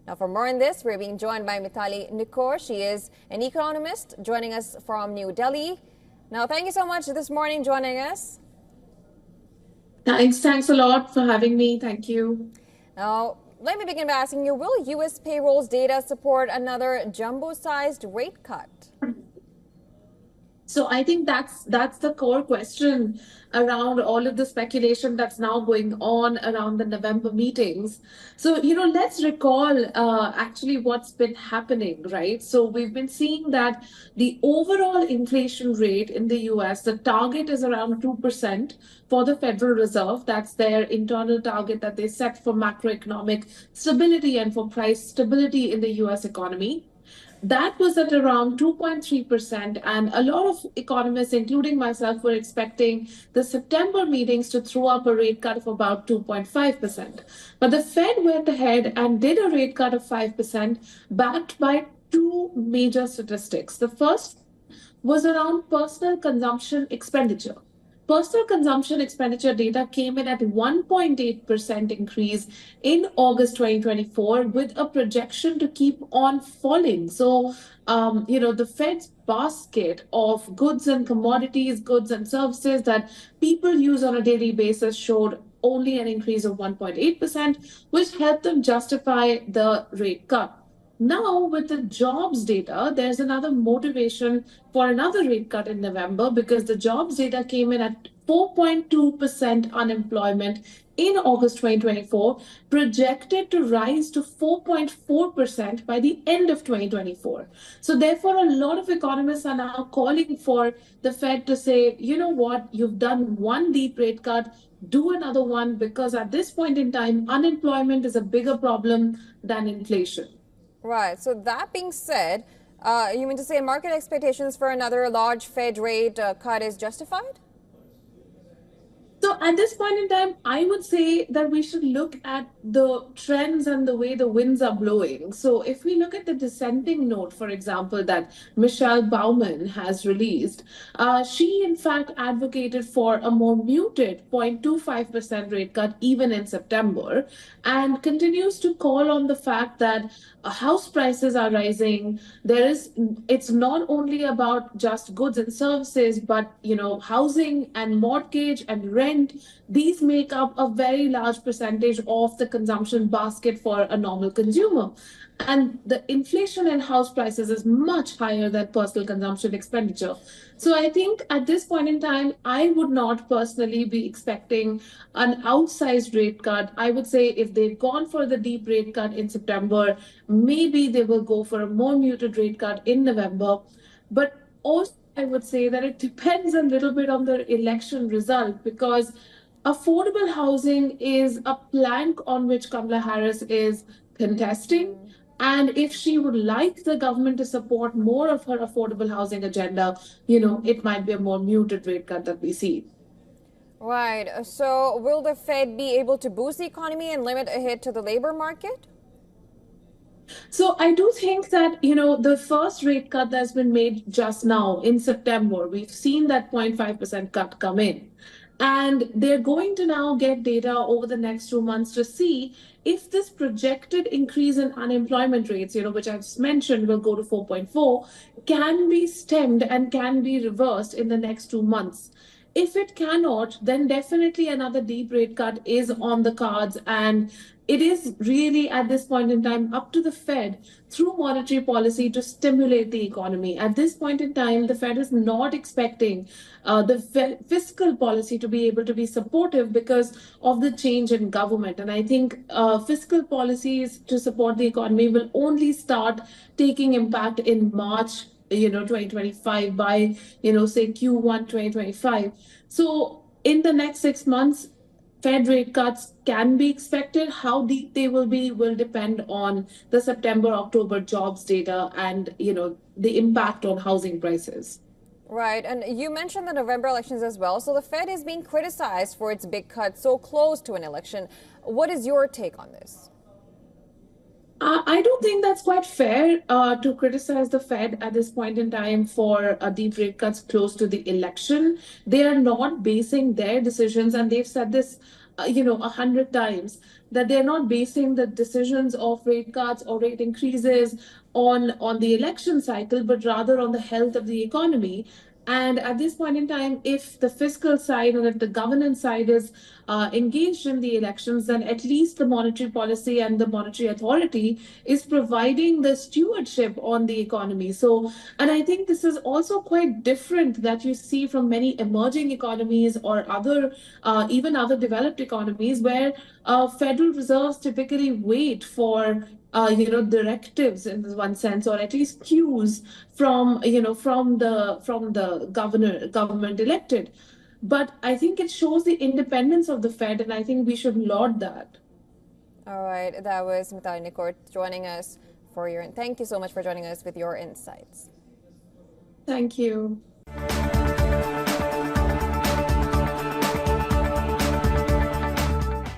Now, for more on this, we're being joined by Mithali Nikor. She is an economist joining us from New Delhi. Now, thank you so much this morning joining us. Thanks a lot for having me. Thank you. Now, let me begin by asking you, will U.S. payrolls data support another jumbo-sized rate cut? So I think that's the core question around all of the speculation that's now going on around the November meetings. So, let's recall actually what's been happening, right? So we've been seeing that the overall inflation rate in the US, the target is around 2% for the Federal Reserve. That's their internal target that they set for macroeconomic stability and for price stability in the US economy. That was at around 2.3%, and a lot of economists, including myself, were expecting the September meetings to throw up a rate cut of about 2.5%. But the Fed went ahead and did a rate cut of 5%, backed by two major statistics. The first was around personal consumption expenditure. Personal consumption expenditure data came in at 1.8% increase in August 2024 with a projection to keep on falling. So, the Fed's basket of goods and commodities, goods and services that people use on a daily basis showed only an increase of 1.8%, which helped them justify the rate cut. Now, with the jobs data, there's another motivation for another rate cut in November because the jobs data came in at 4.2% unemployment in August 2024, projected to rise to 4.4% by the end of 2024. So therefore, a lot of economists are now calling for the Fed to say, you know what, you've done one deep rate cut, do another one, because at this point in time, unemployment is a bigger problem than inflation. Right. So that being said, you mean to say market expectations for another large Fed rate cut is justified? So at this point in time, I would say that we should look at the trends and the way the winds are blowing. So if we look at the dissenting note, for example, that Michelle Bauman has released, she in fact advocated for a more muted 0.25% rate cut even in September, and continues to call on the fact that house prices are rising. It's not only about just goods and services, but housing and mortgage and rent. These make up a very large percentage of the consumption basket for a normal consumer. And the inflation in house prices is much higher than personal consumption expenditure. So I think at this point in time, I would not personally be expecting an outsized rate cut. I would say if they've gone for the deep rate cut in September, maybe they will go for a more muted rate cut in November. But also, I would say that it depends a little bit on the election result because affordable housing is a plank on which Kamala Harris is contesting. And if she would like the government to support more of her affordable housing agenda, it might be a more muted rate cut that we see. Right. So will the Fed be able to boost the economy and limit a hit to the labor market? So I do think that, the first rate cut that's been made just now in September, we've seen that 0.5% cut come in. And they're going to now get data over the next 2 months to see if this projected increase in unemployment rates, which I've mentioned will go to 4.4, can be stemmed and can be reversed in the next 2 months. If it cannot, then definitely another deep rate cut is on the cards. And it is really at this point in time up to the Fed through monetary policy to stimulate the economy. At this point in time, the Fed is not expecting the fiscal policy to be able to be supportive because of the change in government. And I think fiscal policies to support the economy will only start taking impact in March 2025 by say Q1 2025. So in the next 6 months, Fed rate cuts can be expected. How deep they will be will depend on the September-October jobs data and the impact on housing prices. Right. And you mentioned the November elections as well. So the Fed is being criticized for its big cut so close to an election. What is your take on this? I don't think that's quite fair to criticize the Fed at this point in time for deep rate cuts close to the election. They are not basing their decisions, and they've said this 100 times, that they're not basing the decisions of rate cuts or rate increases on the election cycle, but rather on the health of the economy. And at this point in time, if the fiscal side and if the governance side is engaged in the elections, then at least the monetary policy and the monetary authority is providing the stewardship on the economy. So, and I think this is also quite different that you see from many emerging economies or other, even other developed economies, where Federal Reserves typically wait for directives in one sense, or at least cues from the government elected. But I think it shows the independence of the Fed, and I think we should laud that. All right, that was Mitali Nikor joining us thank you so much for joining us with your insights. Thank you.